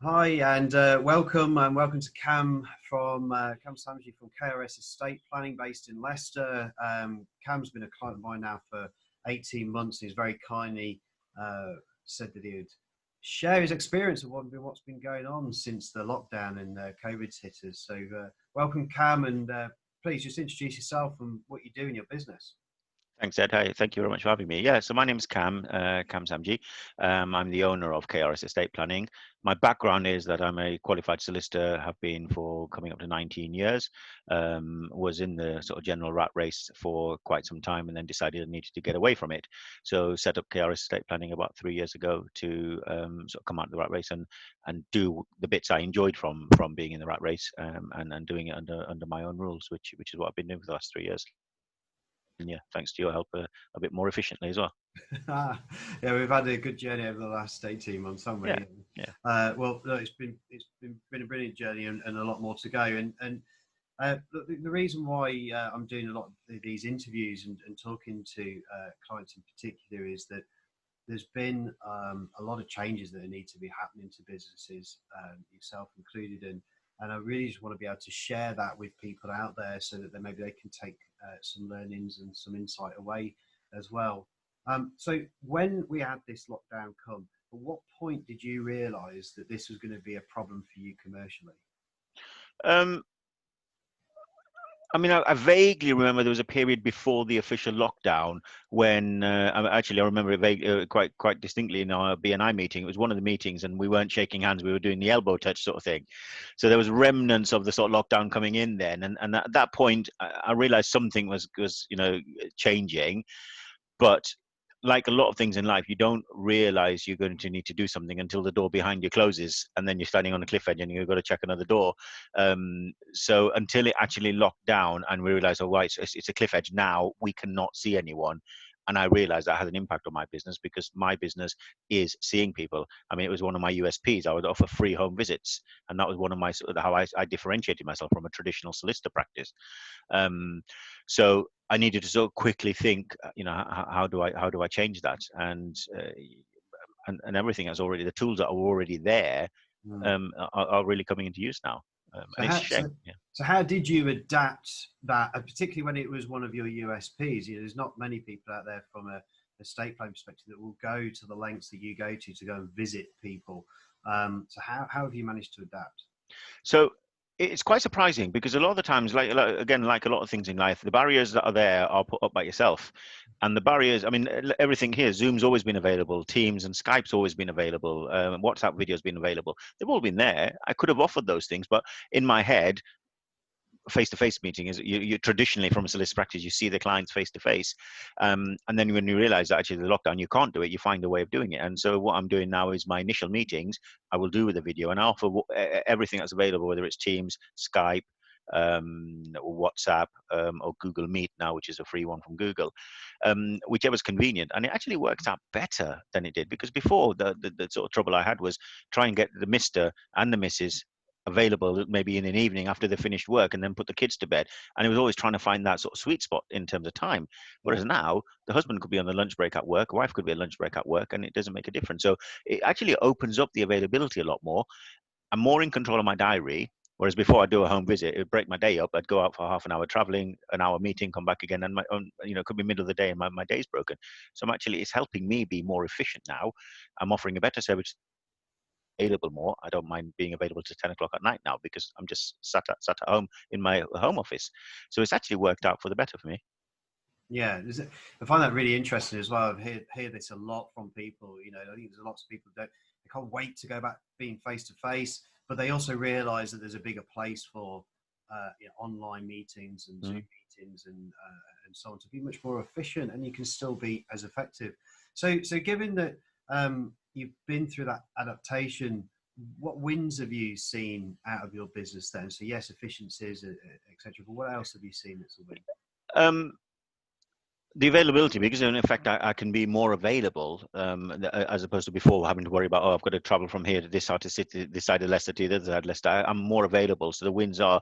Hi, and welcome to Kam Samji from KRS Estate Planning, based in Leicester. Cam's been a client of mine now for 18 months. He's very kindly said that he would share his experience of what's been going on since the lockdown and COVID's hit us. So, welcome, Cam, and please just introduce yourself and what you do in your business. Thanks, Ed. Hi, thank you very much for having me. Yeah, so my name is Kam Samji. I'm the owner of KRS Estate Planning. My background is that I'm a qualified solicitor, have been for coming up to 19 years. Was in the sort of general rat race for quite some time, and then decided I needed to get away from it. So set up KRS Estate Planning about 3 years ago to sort of come out of the rat race and do the bits I enjoyed from being in the rat race, and doing it under my own rules, which is what I've been doing for the last 3 years. Yeah, thanks to your help, a bit more efficiently as well. Yeah, we've had a good journey over the last 18 months, haven't Yeah, we? yeah. Well, look, it's been a brilliant journey, and a lot more to go. And the reason why I'm doing a lot of these interviews and talking to clients in particular is that there's been a lot of changes that need to be happening to businesses, yourself included, and I really just want to be able to share that with people out there so that maybe they can take some learnings and some insight away as well. So when we had this lockdown come, at what point did you realise that this was going to be a problem for you commercially? Um, I mean, I vaguely remember there was a period before the official lockdown when I remember it quite distinctly in our BNI meeting. It was one of the meetings, and we weren't shaking hands; we were doing the elbow touch sort of thing. So there was remnants of the sort of lockdown coming in then, and at that point, I realised something was changing, but like a lot of things in life, you don't realize you're going to need to do something until the door behind you closes, and then you're standing on a cliff edge and you've got to check another door. So until it actually locked down and we realized, oh, right, it's a cliff edge now, we cannot see anyone. And I realized that had an impact on my business, because my business is seeing people. I mean, it was one of my USPs. I would offer free home visits, and that was one of my how I differentiated myself from a traditional solicitor practice. Um, so I needed to sort of quickly think, how do I change that? And everything that's already, the tools that are already there, Mm. are really coming into use now. So And it's how a so, shame. Yeah. so how did you adapt that, particularly when it was one of your USPs? There's not many people out there from a estate plan perspective that will go to the lengths that you go to go and visit people. So how have you managed to adapt? So it's quite surprising, because a lot of the times, again, like a lot of things in life, the barriers that are there are put up by yourself. And the barriers, I mean, everything here, Zoom's always been available, Teams and Skype's always been available, WhatsApp video's been available. They've all been there. I could have offered those things, but in my head, face-to-face meeting is, you traditionally, from a solicitor practice, you see the clients face-to-face, and then when you realize that actually the lockdown you can't do it, you find a way of doing it. And so what I'm doing now is my initial meetings I will do with a video, and I offer everything that's available, whether it's Teams, Skype, or WhatsApp, or Google Meet now, which is a free one from Google, whichever's convenient. And it actually works out better than it did, because before, the sort of trouble I had was try and get the Mr. and the Mrs. available maybe in an evening after they finished work, and then put the kids to bed. And it was always trying to find that sort of sweet spot in terms of time. Yeah. Whereas now, the husband could be on the lunch break at work, wife could be on lunch break at work, and it doesn't make a difference. So it actually opens up the availability a lot more. I'm more in control of my diary. Whereas before, I'd do a home visit, it would break my day up. I'd go out for half an hour traveling, an hour meeting, come back again, and my own, it could be middle of the day and my day's broken. So it's helping me be more efficient now. I'm offering a better service, available more. I don't mind being available to 10 o'clock at night now, because I'm just sat at home in my home office. So it's actually worked out for the better for me. Yeah, I find that really interesting as well. I hear this a lot from people. I think there's lots of people that they can't wait to go back being face to face, but they also realise that there's a bigger place for online meetings and Zoom Mm. meetings and so on, to be much more efficient, and you can still be as effective. So given that you've been through that adaptation, what wins have you seen out of your business then? So yes, efficiencies, etc. But what else have you seen that's a win? Um, The availability, because in effect I can be more available as opposed to before having to worry about, oh, I've got to travel from here to this side to city, this side of Leicester to the other side of Leicester. I'm more available, so the wins are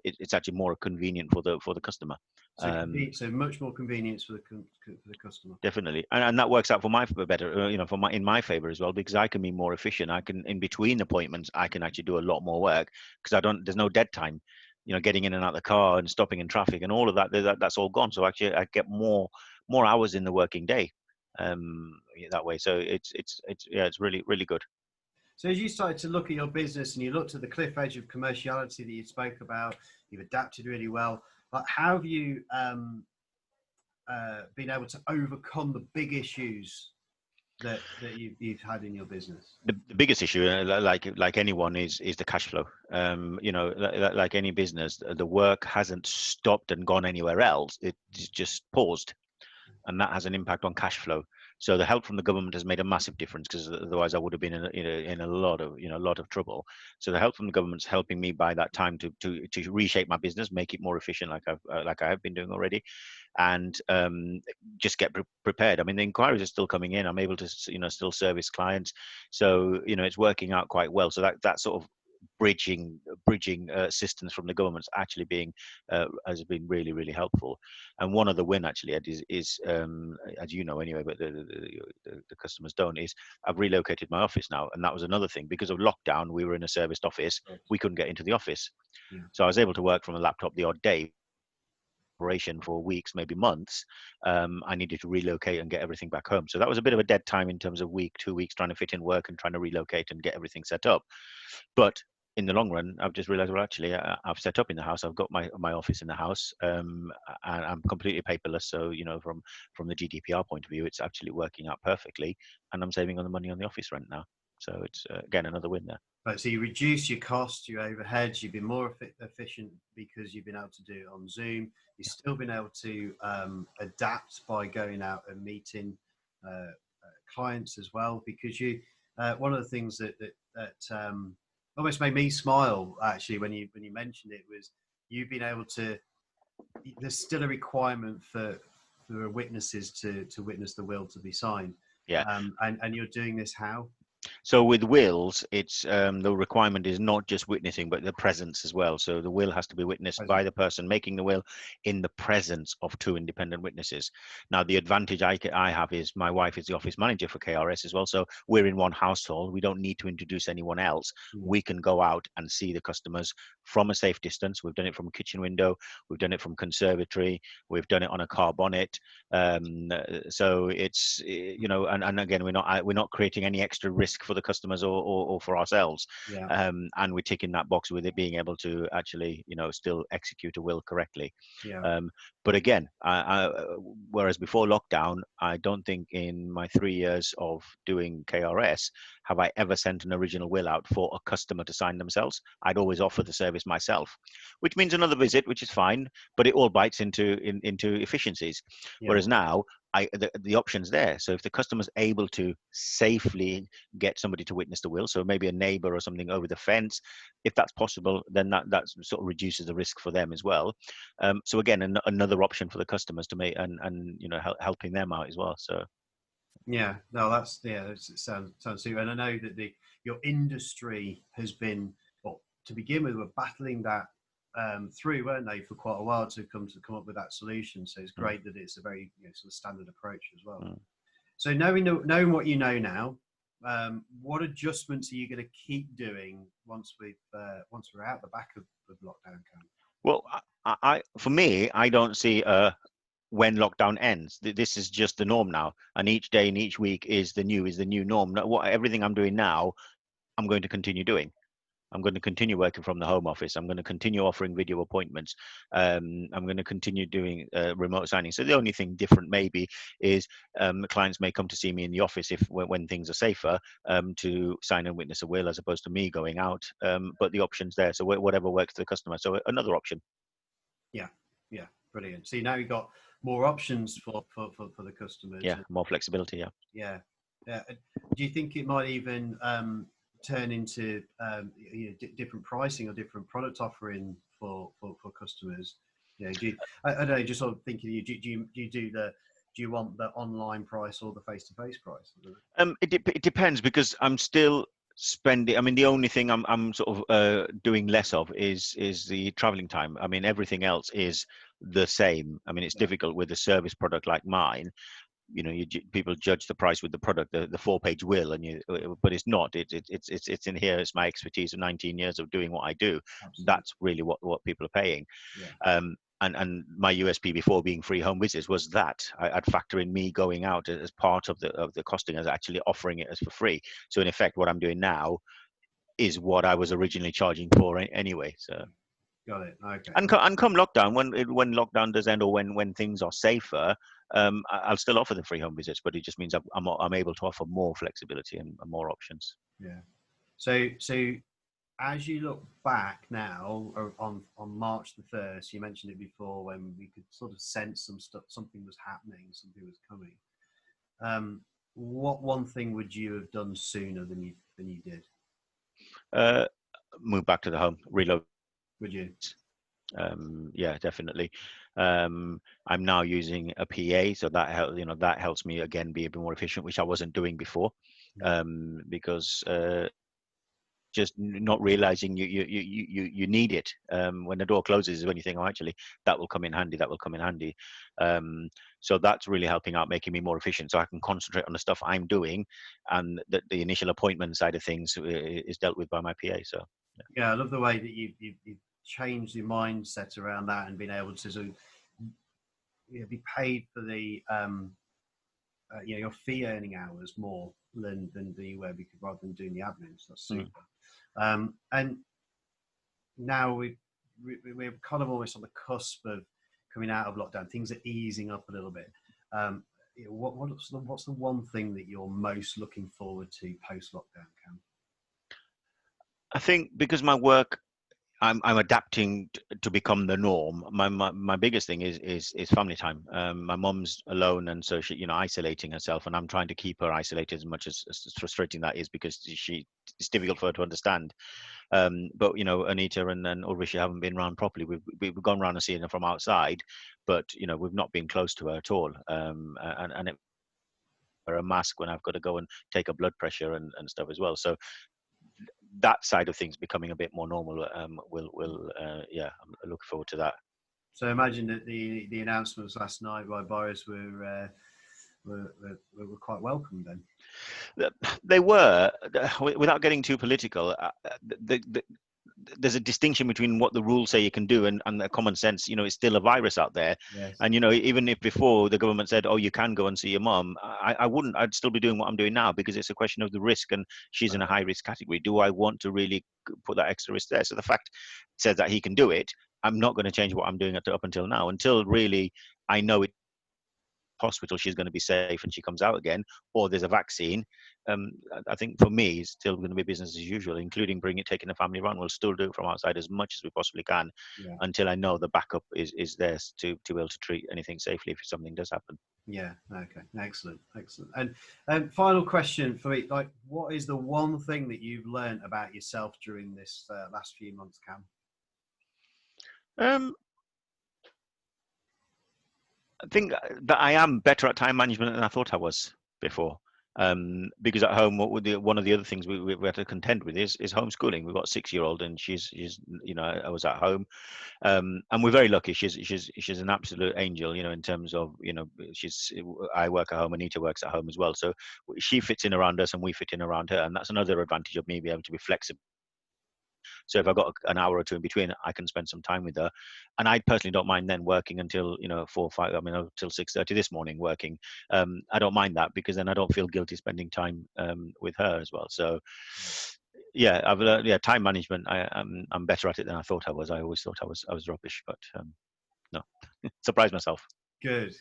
it's actually more convenient for the customer. So, so much more convenience for the customer. Definitely, and that works out for my better, for my in my favor as well, because I can be more efficient. I can, in between appointments, I can actually do a lot more work because there's no dead time. Getting in and out of the car and stopping in traffic and all of that's all gone. So actually, I get more hours in the working day that way. So it's really really good. So as you started to look at your business and you looked at the cliff edge of commerciality that you spoke about, you've adapted really well. Like, how have you been able to overcome the big issues that you've had in your business? The biggest issue, like anyone, is the cash flow. Like any business, the work hasn't stopped and gone anywhere else. It's just paused, and that has an impact on cash flow. So the help from the government has made a massive difference, because otherwise I would have been in a lot of trouble. So the help from the government's helping me by that time to reshape my business, make it more efficient, like I have been doing already, and just get prepared. I mean, the inquiries are still coming in. I'm able to still service clients, so it's working out quite well. So that sort of bridging assistance from the government's actually has been really really helpful. And one of the win actually, Ed, is as you know anyway, but the customers don't, is I've relocated my office now, and that was another thing. Because of lockdown, we were in a serviced office. We couldn't get into the office. Yeah. So I was able to work from a laptop the odd day. For weeks, maybe months. I needed to relocate and get everything back home. So that was a bit of a dead time in terms of 2 weeks trying to fit in work and trying to relocate and get everything set up. But in the long run, I've just realized, well, actually, I've set up in the house. I've got my office in the house, and I'm completely paperless. So, from the GDPR point of view, it's actually working out perfectly, and I'm saving on the money on the office rent now. So it's again another win there. Right, so you reduce your costs, your overheads. You've been more efficient because you've been able to do it on Zoom. You've still been able to adapt by going out and meeting clients as well. Because one of the things that almost made me smile actually when you mentioned it was you've been able to. There's still a requirement for witnesses to witness the will to be signed. Yeah. And you're doing this how? So with wills, it's the requirement is not just witnessing, but the presence as well. So the will has to be witnessed by the person making the will in the presence of two independent witnesses. Now, the advantage I have is my wife is the office manager for KRS as well. So we're in one household. We don't need to introduce anyone else. We can go out and see the customers from a safe distance. We've done it from a kitchen window. We've done it from conservatory. We've done it on a car bonnet. So it's, and again, we're not creating any extra risk for the customers or for ourselves. Yeah. And we're ticking that box with it being able to actually still execute a will correctly. Yeah. But again, whereas before lockdown, I don't think in my 3 years of doing KRS have I ever sent an original will out for a customer to sign themselves. I'd always offer the service myself, which means another visit, which is fine, but it all bites into efficiencies. Yeah. Whereas now, the option's there. So if the customer's able to safely get somebody to witness the will, so maybe a neighbor or something over the fence, if that's possible, then that sort of reduces the risk for them as well. So again, another option for the customers to make and helping them out as well. So yeah, no, it sounds super. And I know that your industry has been, well, to begin with, we're battling that through, weren't they, for quite a while to come up with that solution. So it's great that it's a very sort of standard approach as well. So knowing what you know now, what adjustments are you going to keep doing once we're out the back of lockdown, Cam? Well, for me, I don't see when lockdown ends. This is just the norm now, and each day and each week is the new norm. Everything I'm doing now, I'm going to continue doing. I'm going to continue working from the home office. I'm going to continue offering video appointments. I'm going to continue doing remote signing. So the only thing different maybe is clients may come to see me in the office when things are safer to sign and witness a will, as opposed to me going out. But the option's there. So whatever works for the customer. So another option. Yeah, brilliant. So now you've got more options for the customers. Yeah, more flexibility. Yeah. Do you think it might even turn into different pricing or different product offering for customers? I don't know, just sort of thinking, do you do the you want the online price or the face-to-face price? It depends, because I'm still spending. I mean, the only thing I'm sort of doing less of is the traveling time. I mean, everything else is the same. I mean, it's difficult with a service product like mine. You know, people judge the price with the product, the 4-page will, but it's not. It's in here. It's my expertise of 19 years of doing what I do. Absolutely. That's really what people are paying. Yeah. And my USP before being free home visits was that I'd factor in me going out as part of the costing, as actually offering it as for free. So in effect, what I'm doing now is what I was originally charging for anyway. So. Got it. Okay. And come lockdown, when lockdown does end, or when things are safer, I'll still offer the free home visits, but it just means I'm able to offer more flexibility and more options. Yeah. So as you look back now on March the 1st, you mentioned it before, when we could sort of sense something was happening, something was coming. What one thing would you have done sooner than you did? Move back to the home, reload. Would you? Yeah, definitely. I'm now using a PA, so that helps me again be a bit more efficient, which I wasn't doing before, because just not realizing you need it. When the door closes is when you think, oh, actually, that will come in handy. That will come in handy. So that's really helping out, making me more efficient, so I can concentrate on the stuff I'm doing, and that the initial appointment side of things is dealt with by my PA. So yeah, I love the way that you changed your mindset around that, and being able to sort of, be paid for the your fee earning hours more than you were, because rather than doing the admin. So that's super. And now we're kind of almost on the cusp of coming out of lockdown. Things are easing up a little bit. What's the one thing that you're most looking forward to post lockdown, Kam? I think because my work, I'm adapting to become the norm. My biggest thing is family time. My mom's alone, and so she, isolating herself, and I'm trying to keep her isolated as much as frustrating that is, because it's difficult for her to understand. But Anita and Ulrich haven't been around properly. We've gone around and seen her from outside, but we've not been close to her at all. And it, wear a mask when I've got to go and take a blood pressure and stuff as well. So that side of things becoming a bit more normal. I'm looking forward to that. So imagine that the announcements last night by Boris were quite welcome then. They were, without getting too political. There's a distinction between what the rules say you can do and the common sense. It's still a virus out there. Yes. And even if before the government said, oh, you can go and see your mom, I wouldn't. I'd still be doing what I'm doing now, because it's a question of the risk, and she's in a high risk category. Do I want to really put that extra risk there? So the fact says that he can do it, I'm not going to change what I'm doing up until now, until really I know it. Hospital, she's going to be safe and she comes out again, or there's a vaccine. I think for me, it's still going to be business as usual, including taking the family around. We'll still do it from outside as much as we possibly can, until I know the backup is there to be able to treat anything safely if something does happen. Yeah. Okay. Excellent. And final question for me: what is the one thing that you've learned about yourself during this last few months, Kam? I think that I am better at time management than I thought I was before. Because at home, one of the other things we have to contend with is homeschooling. We've got a 6-year-old, and she's I was at home, and we're very lucky. She's an absolute angel, in terms of I work at home, Anita works at home as well, so she fits in around us and we fit in around her, and that's another advantage of me being able to be flexible. So if I've got an hour or two in between, I can spend some time with her. And I personally don't mind then working until 4 or 5. I mean, till 6:30 this morning working. I don't mind that, because then I don't feel guilty spending time with her as well. So yeah, I've learned time management. I'm better at it than I thought I was. I always thought I was rubbish, but no, surprised myself. Good.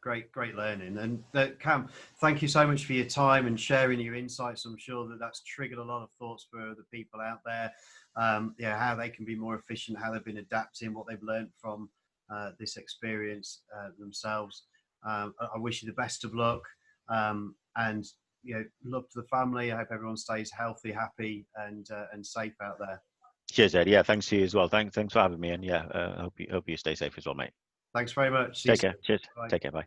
Great learning. And Kam, thank you so much for your time and sharing your insights. I'm sure that's triggered a lot of thoughts for the people out there. How they can be more efficient, how they've been adapting, what they've learned from this experience themselves. I wish you the best of luck, and love to the family. I hope everyone stays healthy, happy, and safe out there. Cheers, Ed. Yeah, thanks to you as well. Thanks for having me, and hope you stay safe as well, mate. Thanks very much. Take care. Cheers. Bye. Take care. Bye.